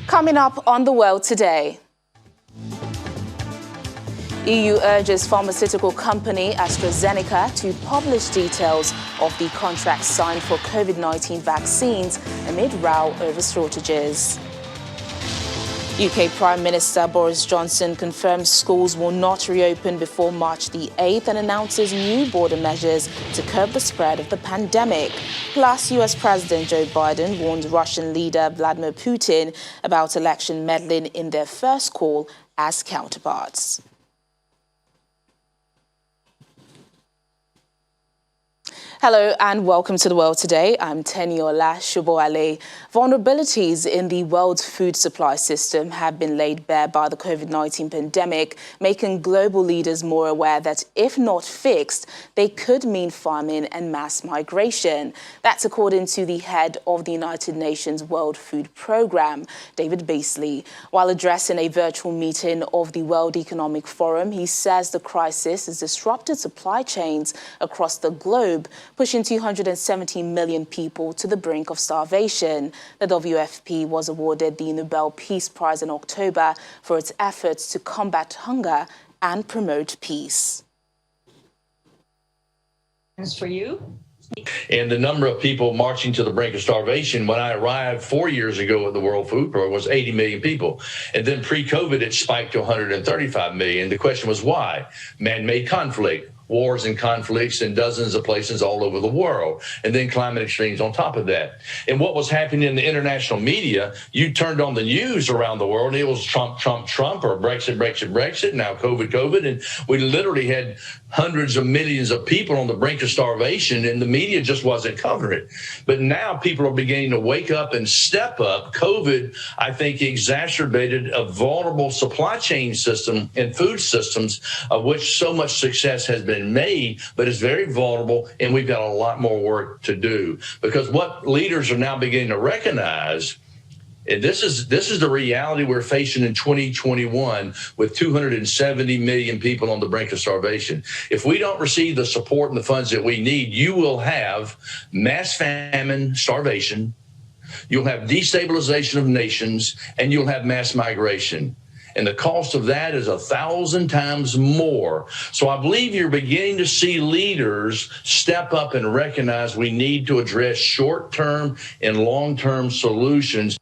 Coming up on The World Today. EU urges pharmaceutical company AstraZeneca to publish details of the contract signed for COVID-19 vaccines amid row over shortages. UK Prime Minister Boris Johnson confirms schools will not reopen before March the 8th and announces new border measures to curb the spread of the pandemic. Plus, US President Joe Biden warned Russian leader Vladimir Putin about election meddling in their first call as counterparts. Hello and welcome to The World Today. I'm Teniola Shoboale. Vulnerabilities in the world's food supply system have been laid bare by the COVID-19 pandemic, making global leaders more aware that if not fixed, they could mean famine and mass migration. That's according to the head of the United Nations World Food Programme, David Beasley. While addressing a virtual meeting of the World Economic Forum, he says the crisis has disrupted supply chains across the globe, pushing 270 million people to the brink of starvation. The WFP was awarded the Nobel Peace Prize in October for its efforts to combat hunger and promote peace. For you? And the number of people marching to the brink of starvation when I arrived 4 years ago at the World Food Program was 80 million people. And then pre-COVID, it spiked to 135 million. The question was why? Man-made conflict. Wars and conflicts in dozens of places all over the world, and then climate extremes on top of that. And what was happening in the international media, you turned on the news around the world, and it was Trump, Trump, Trump, or Brexit, Brexit, Brexit, now COVID, COVID, and we literally had hundreds of millions of people on the brink of starvation, and the media just wasn't covering it. But now people are beginning to wake up and step up. COVID, I think, exacerbated a vulnerable supply chain system and food systems, of which so much success has been made, but it's very vulnerable, and we've got a lot more work to do. Because what leaders are now beginning to recognize, and this is the reality we're facing in 2021 with 270 million people on the brink of starvation. If we don't receive the support and the funds that we need, you will have mass famine, starvation, you'll have destabilization of nations, and you'll have mass migration. And the cost of that is 1,000 times more. So I believe you're beginning to see leaders step up and recognize we need to address short-term and long-term solutions.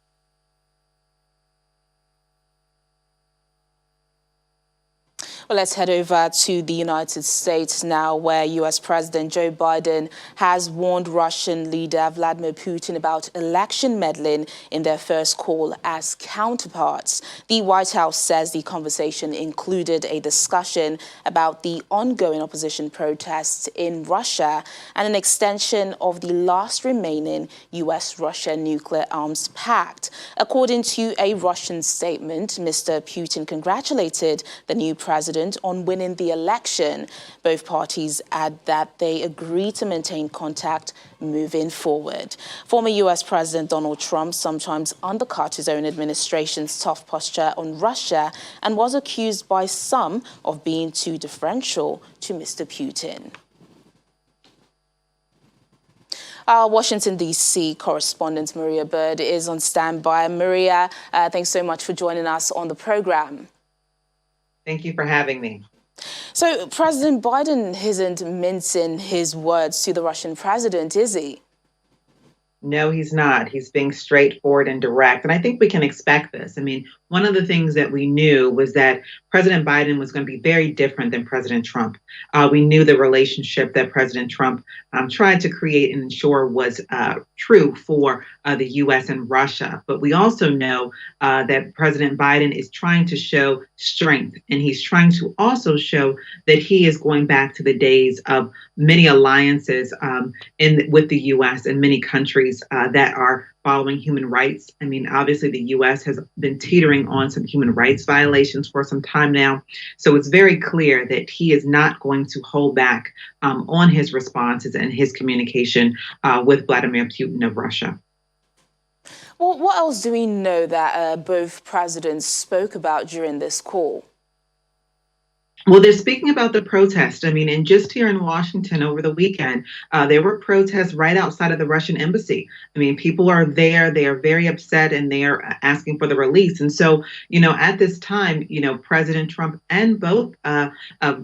Well, let's head over to the United States now, where U.S. President Joe Biden has warned Russian leader Vladimir Putin about election meddling in their first call as counterparts. The White House says the conversation included a discussion about the ongoing opposition protests in Russia and an extension of the last remaining U.S.-Russia nuclear arms pact. According to a Russian statement, Mr. Putin congratulated the new president on winning the election. Both parties add that they agree to maintain contact moving forward. Former U.S. President Donald Trump sometimes undercut his own administration's tough posture on Russia and was accused by some of being too deferential to Mr. Putin. Our Washington, D.C. correspondent Maria Bird is on standby. Maria, thanks so much for joining us on the program. Thank you for having me. So President Biden isn't mincing his words to the Russian president, is he? No, he's not. He's being straightforward and direct. And I think we can expect this. I mean, one of the things that we knew was that President Biden was going to be very different than President Trump. We knew the relationship that President Trump tried to create and ensure was true for the U.S. and Russia. But we also know that President Biden is trying to show strength, and he's trying to also show that he is going back to the days of many alliances with the U.S. and many countries that are following human rights. I mean, obviously, the U.S. has been teetering on some human rights violations for some time now. So it's very clear that he is not going to hold back on his responses and his communication with Vladimir Putin of Russia. Well, what else do we know that both presidents spoke about during this call? Well, they're speaking about the protest. I mean, and just here in Washington over the weekend, there were protests right outside of the Russian embassy. I mean, people are there. They are very upset and they are asking for the release. And so, at this time, President Trump and both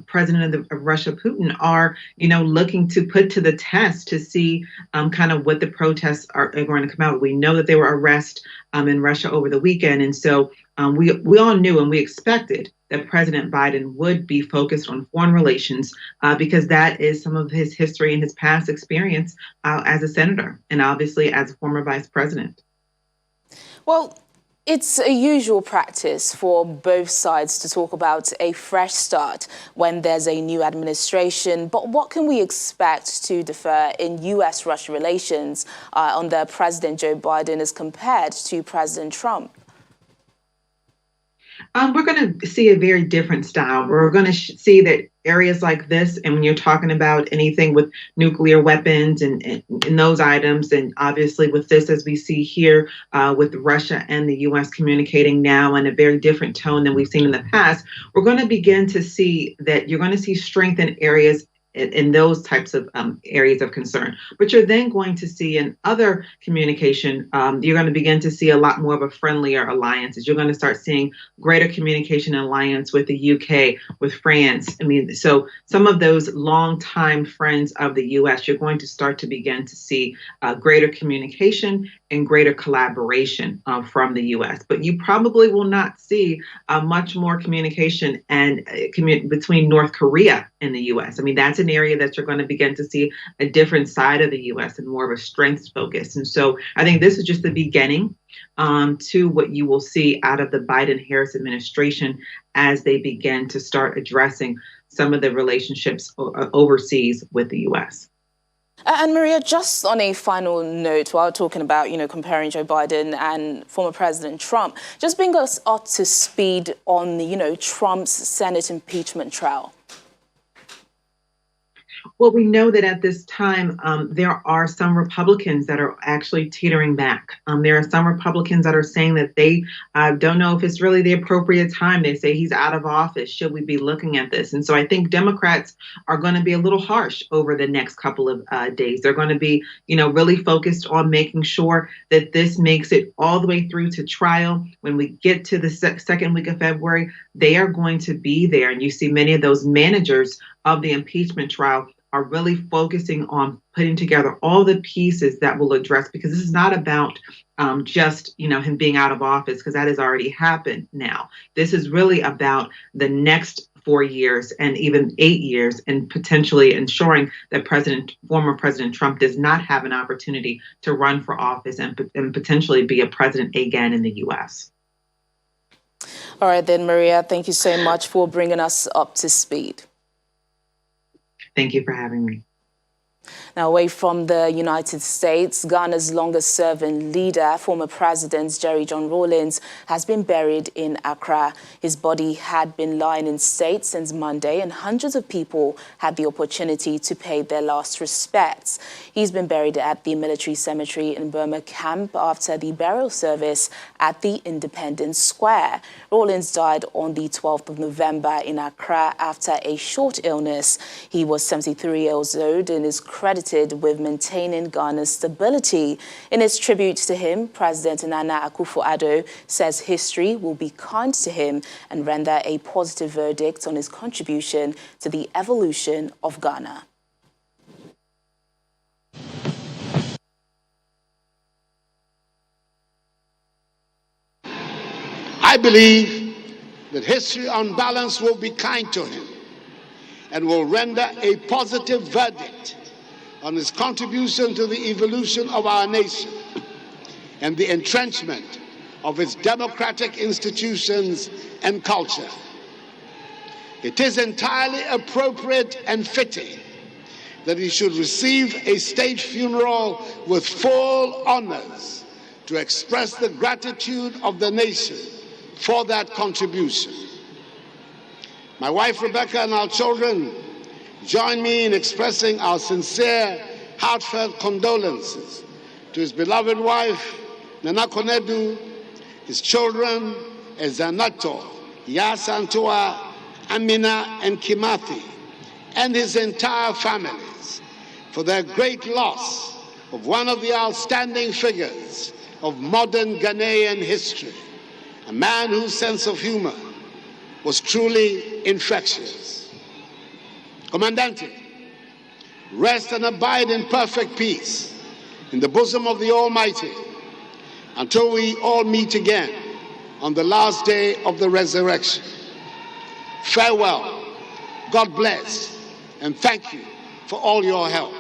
President of Russia, Putin, are, looking to put to the test to see kind of what the protests are going to come out. We know that there were arrests in Russia over the weekend. And so we all knew and we expected that President Biden would be focused on foreign relations because that is some of his history and his past experience as a senator and obviously as a former vice president. Well, it's a usual practice for both sides to talk about a fresh start when there's a new administration. But what can we expect to differ in U.S.-Russia relations under President Joe Biden as compared to President Trump? We're going to see a very different style. We're going to see that areas like this, and when you're talking about anything with nuclear weapons and those items, and obviously with this, as we see here with Russia and the U.S. communicating now in a very different tone than we've seen in the past, we're going to begin to see that you're going to see strength in areas in those types of areas of concern. But you're then going to see in other communication, you're going to begin to see a lot more of a friendlier alliances. You're going to start seeing greater communication and alliance with the UK, with France. I mean, so some of those longtime friends of the US, you're going to start to begin to see greater communication and greater collaboration from the US. But you probably will not see much more communication and between North Korea and the US. I mean, that's an area that you're going to begin to see a different side of the US and more of a strengths focus. And so I think this is just the beginning to what you will see out of the Biden-Harris administration as they begin to start addressing some of the relationships overseas with the US. And Maria, just on a final note, while talking about, comparing Joe Biden and former President Trump, just bring us up to speed on, Trump's Senate impeachment trial. Well, we know that at this time, there are some Republicans that are actually teetering back. There are some Republicans that are saying that they don't know if it's really the appropriate time. They say he's out of office. Should we be looking at this? And so I think Democrats are going to be a little harsh over the next couple of days. They're going to be, really focused on making sure that this makes it all the way through to trial. When we get to the second week of February, they are going to be there. And you see many of those managers of the impeachment trial are really focusing on putting together all the pieces that will address, because this is not about just, him being out of office, because that has already happened now. This is really about the next 4 years and even 8 years, and potentially ensuring that former President Trump does not have an opportunity to run for office and potentially be a president again in the U.S. All right, then, Maria, thank you so much for bringing us up to speed. Thank you for having me. Now, away from the United States, Ghana's longest-serving leader, former President John Rawlings, has been buried in Accra. His body had been lying in state since Monday, and hundreds of people had the opportunity to pay their last respects. He's been buried at the military cemetery in Burma Camp after the burial service at the Independence Square. Rawlings died on the 12th of November in Accra after a short illness. He was 73 years old and is credited with maintaining Ghana's stability. In its tribute to him, President Nana Akufo-Addo says history will be kind to him and render a positive verdict on his contribution to the evolution of Ghana. I believe that history on balance will be kind to him and will render a positive verdict on his contribution to the evolution of our nation and the entrenchment of its democratic institutions and culture. It is entirely appropriate and fitting that he should receive a state funeral with full honors to express the gratitude of the nation for that contribution. My wife Rebecca and our children join me in expressing our sincere, heartfelt condolences to his beloved wife, Nana Konedu, his children, Ezanato, Yasantua, Amina and Kimathi, and his entire families for their great loss of one of the outstanding figures of modern Ghanaian history, a man whose sense of humor was truly infectious. Comandante, rest and abide in perfect peace in the bosom of the Almighty until we all meet again on the last day of the resurrection. Farewell, God bless, and thank you for all your help.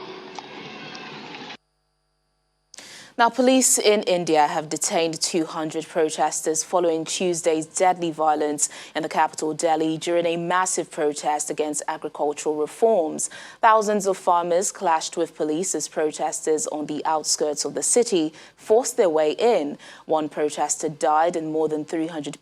Now, police in India have detained 200 protesters following Tuesday's deadly violence in the capital, Delhi, during a massive protest against agricultural reforms. Thousands of farmers clashed with police as protesters on the outskirts of the city forced their way in. One protester died and more than 300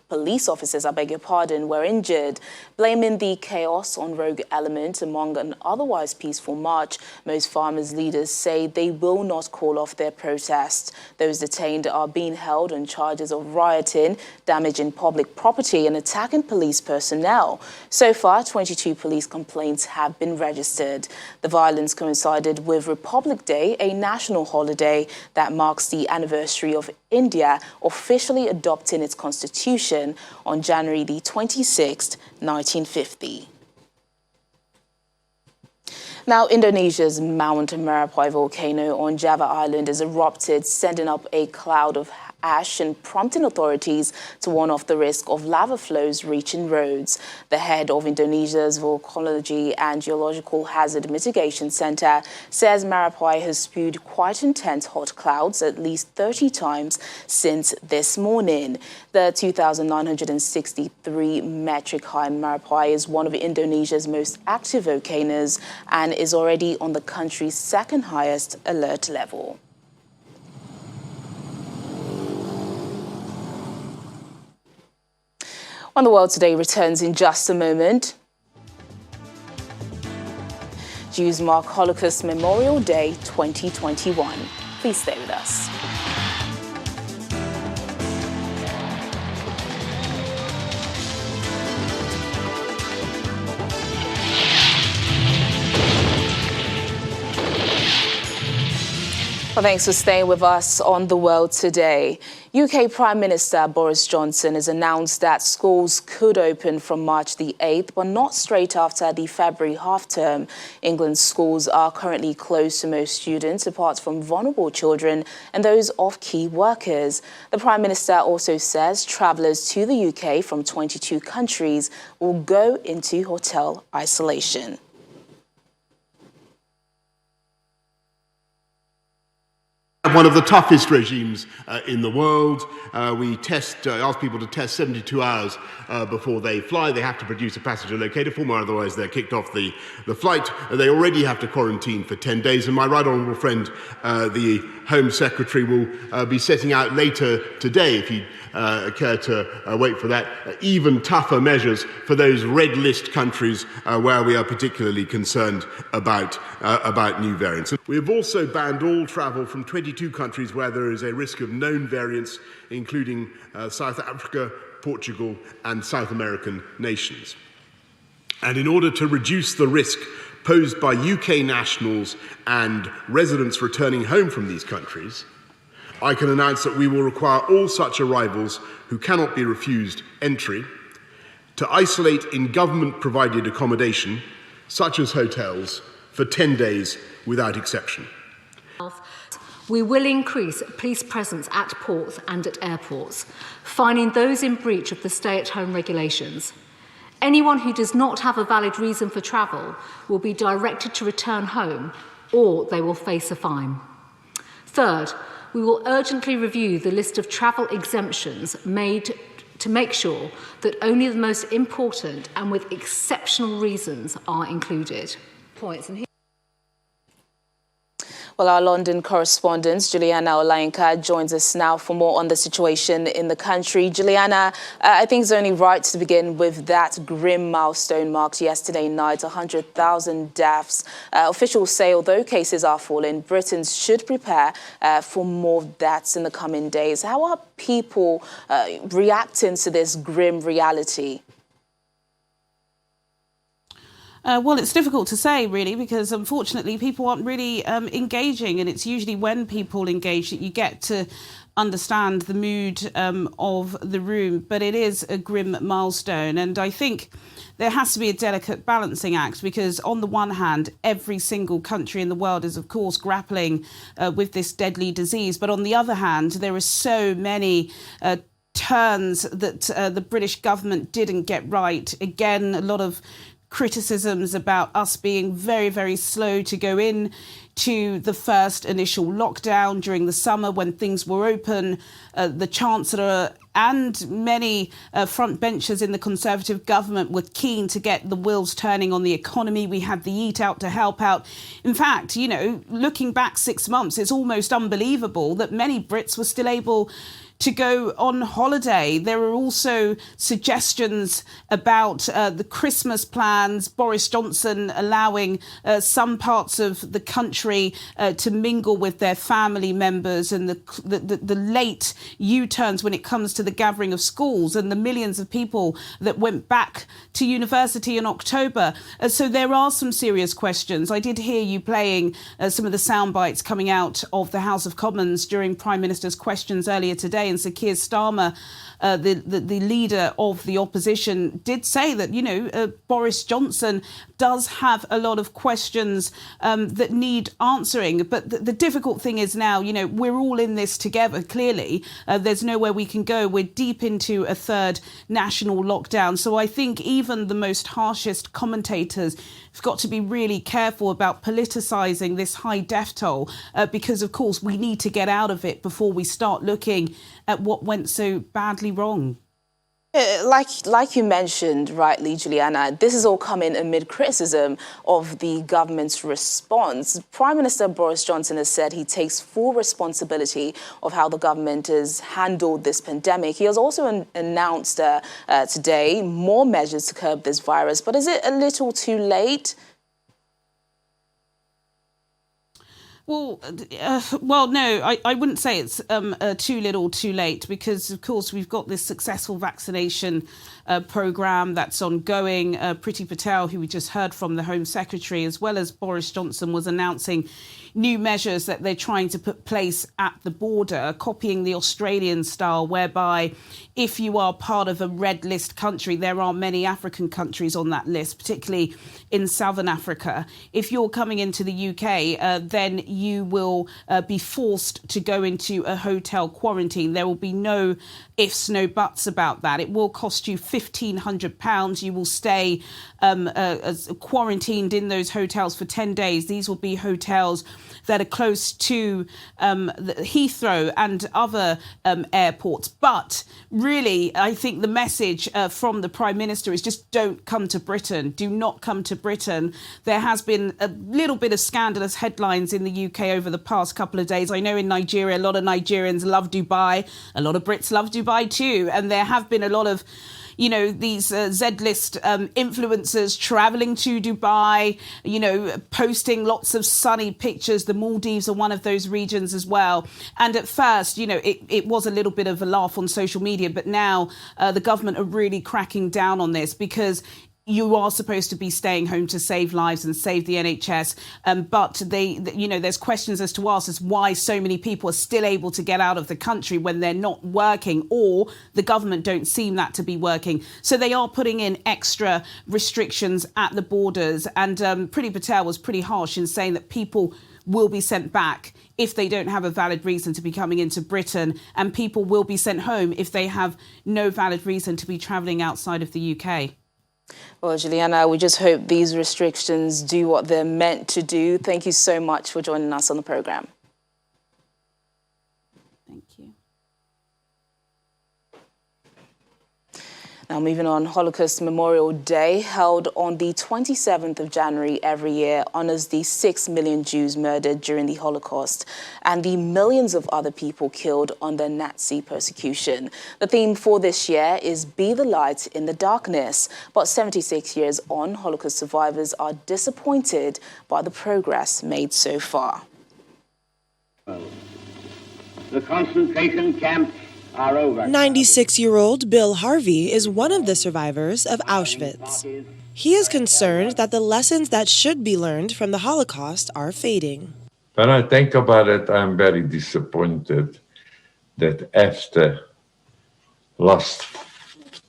police officers, were injured. Blaming the chaos on rogue elements among an otherwise peaceful march, most farmers' leaders say they will not call off their protests. Those detained are being held on charges of rioting, damaging public property and attacking police personnel. So far, 22 police complaints have been registered. The violence coincided with Republic Day, a national holiday that marks the anniversary of India officially adopting its constitution on January the 26th, 1950. Now, Indonesia's Mount Merapi volcano on Java Island has erupted, sending up a cloud of ash and prompting authorities to warn of the risk of lava flows reaching roads. The head of Indonesia's Volcanology and Geological Hazard Mitigation Center says Merapi has spewed quite intense hot clouds at least 30 times since this morning. The 2,963 metric high Merapi is one of Indonesia's most active volcanoes and is already on the country's second highest alert level. On the World Today returns in just a moment. Jews mark Holocaust Memorial Day 2021. Please stay with us. Well, thanks for staying with us on The World Today. UK Prime Minister Boris Johnson has announced that schools could open from March the 8th, but not straight after the February half-term. England's schools are currently closed to most students, apart from vulnerable children and those of key workers. The Prime Minister also says travellers to the UK from 22 countries will go into hotel isolation. One of the toughest regimes in the world. We ask people to test 72 hours before they fly. They have to produce a passenger locator form, or otherwise they're kicked off the flight. They already have to quarantine for 10 days. And my right honourable friend, the Home Secretary, will be setting out later today, if you care to wait for that, even tougher measures for those red list countries where we are particularly concerned about new variants. We have also banned all travel from 22 countries where there is a risk of known variants, including South Africa, Portugal, and South American nations. And in order to reduce the risk posed by UK nationals and residents returning home from these countries, I can announce that we will require all such arrivals who cannot be refused entry to isolate in government-provided accommodation, such as hotels, for 10 days without exception. We will increase police presence at ports and at airports, fining those in breach of the stay-at-home regulations. Anyone who does not have a valid reason for travel will be directed to return home, or they will face a fine. Third, we will urgently review the list of travel exemptions made to make sure that only the most important and with exceptional reasons are included. Well, our London correspondent, Juliana Olayinka, joins us now for more on the situation in the country. Juliana, I think it's only right to begin with that grim milestone marked yesterday night, 100,000 deaths. Officials say although cases are falling, Britain should prepare for more deaths in the coming days. How are people reacting to this grim reality? Well, it's difficult to say, really, because unfortunately people aren't really engaging, and it's usually when people engage that you get to understand the mood of the room. But it is a grim milestone, and I think there has to be a delicate balancing act, because on the one hand, every single country in the world is, of course, grappling with this deadly disease. But on the other hand, there are so many turns that the British government didn't get right. Again, a lot of criticisms about us being very, very slow to go in to the first initial lockdown during the summer when things were open. The Chancellor and many frontbenchers in the Conservative government were keen to get the wheels turning on the economy. We had the Eat Out to help out. In fact, you know, looking back 6 months, it's almost unbelievable that many Brits were still able to go on holiday. There are also suggestions about the Christmas plans, Boris Johnson allowing some parts of the country to mingle with their family members, and the late U-turns when it comes to the gathering of schools and the millions of people that went back to university in October. So there are some serious questions. I did hear you playing some of the sound bites coming out of the House of Commons during Prime Minister's questions earlier today, and Sir Keir Starmer, the leader of the opposition, did say that, you know, Boris Johnson does have a lot of questions that need answering. But the difficult thing is now, you know, we're all in this together, clearly. There's nowhere we can go. We're deep into a third national lockdown. So I think even the most harshest commentators have got to be really careful about politicising this high death toll, because, of course, we need to get out of it before we start looking at what went so badly wrong. Like you mentioned rightly, Juliana, this is all coming amid criticism of the government's response. Prime Minister Boris Johnson has said he takes full responsibility of how the government has handled this pandemic. He has also announced today more measures to curb this virus. But is it a little too late? Well, no, I wouldn't say it's too little, too late, because, of course, we've got this successful vaccination programme that's ongoing. Priti Patel, who we just heard from, the Home Secretary, as well as Boris Johnson, was announcing new measures that they're trying to put place at the border, copying the Australian style, whereby if you are part of a red list country, there are many African countries on that list, particularly in Southern Africa. If you're coming into the UK, then you will be forced to go into a hotel quarantine. There will be no ifs, no buts about that. It will cost you £1,500. You will stay quarantined in those hotels for 10 days. These will be hotels that are close to Heathrow and other airports. But really, I think the message from the Prime Minister is just don't come to Britain. Do not come to Britain. There has been a little bit of scandalous headlines in the UK over the past couple of days. I know in Nigeria, a lot of Nigerians love Dubai. A lot of Brits love Dubai too. And there have been a lot of, you know, these Z-list influencers travelling to Dubai, you know, posting lots of sunny pictures. The Maldives are one of those regions as well. And at first, you know, it was a little bit of a laugh on social media, but now the government are really cracking down on this, because you are supposed to be staying home to save lives and save the NHS. But there's questions as to ask as why so many people are still able to get out of the country when they're not working, or the government don't seem that to be working. So they are putting in extra restrictions at the borders. And Priti Patel was pretty harsh in saying that people will be sent back if they don't have a valid reason to be coming into Britain, and people will be sent home if they have no valid reason to be travelling outside of the UK. Well, Juliana, we just hope these restrictions do what they're meant to do. Thank you so much for joining us on the programme. Thank you. Now, moving on, Holocaust Memorial Day, held on the 27th of January every year, honours the 6 million Jews murdered during the Holocaust and the millions of other people killed under Nazi persecution. The theme for this year is Be the Light in the Darkness. But 76 years on, Holocaust survivors are disappointed by the progress made so far. The concentration camps are over. 96-year-old Bill Harvey is one of the survivors of Auschwitz. He is concerned that the lessons that should be learned from the Holocaust are fading. When I think about it, I'm very disappointed that after last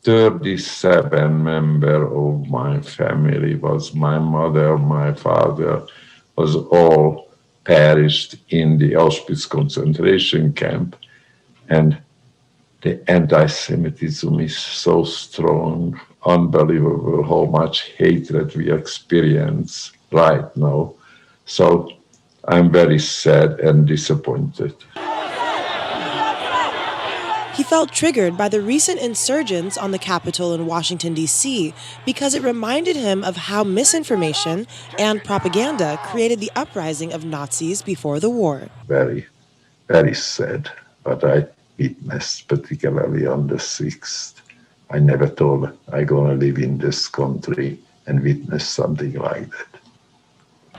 37 members of my family was my mother, my father, was all perished in the Auschwitz concentration camp. And the anti-Semitism is so strong, unbelievable how much hatred we experience right now. So I'm very sad and disappointed. He felt triggered by the recent insurgents on the Capitol in Washington, D.C., because it reminded him of how misinformation and propaganda created the uprising of Nazis before the war. Very, very sad, but I witnessed, particularly on the 6th. I never thought I'm going to live in this country and witness something like that.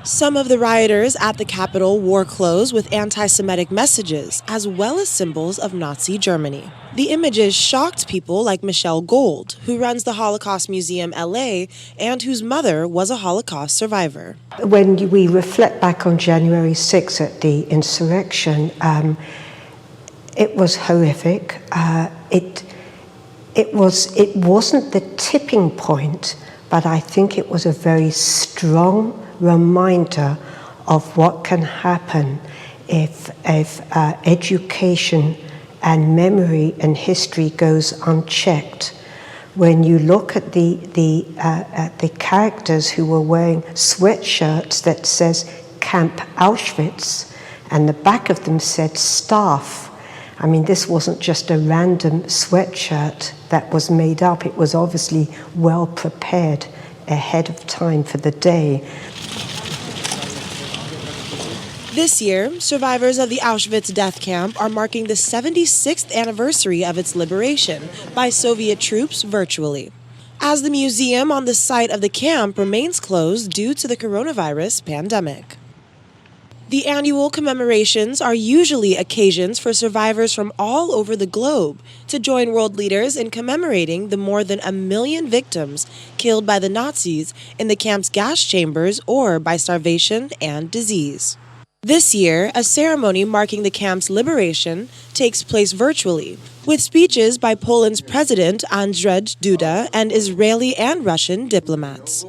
Some of the rioters at the Capitol wore clothes with anti-Semitic messages, as well as symbols of Nazi Germany. The images shocked people like Michelle Gold, who runs the Holocaust Museum LA and whose mother was a Holocaust survivor. When we reflect back on January 6th at the insurrection, it was horrific. It wasn't the tipping point, but I think it was a very strong reminder of what can happen if education and memory and history goes unchecked. When you look at the characters who were wearing sweatshirts that says Camp Auschwitz, and the back of them said staff. I mean, this wasn't just a random sweatshirt that was made up. It was obviously well prepared ahead of time for the day. This year, survivors of the Auschwitz death camp are marking the 76th anniversary of its liberation by Soviet troops virtually, as the museum on the site of the camp remains closed due to the coronavirus pandemic. The annual commemorations are usually occasions for survivors from all over the globe to join world leaders in commemorating the more than 1 million victims killed by the Nazis in the camp's gas chambers or by starvation and disease. This year, a ceremony marking the camp's liberation takes place virtually, with speeches by Poland's President Andrzej Duda and Israeli and Russian diplomats.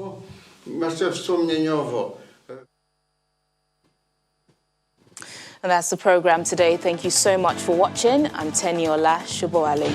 And that's the program today. Thank you so much for watching. I'm Teniola Shuboali.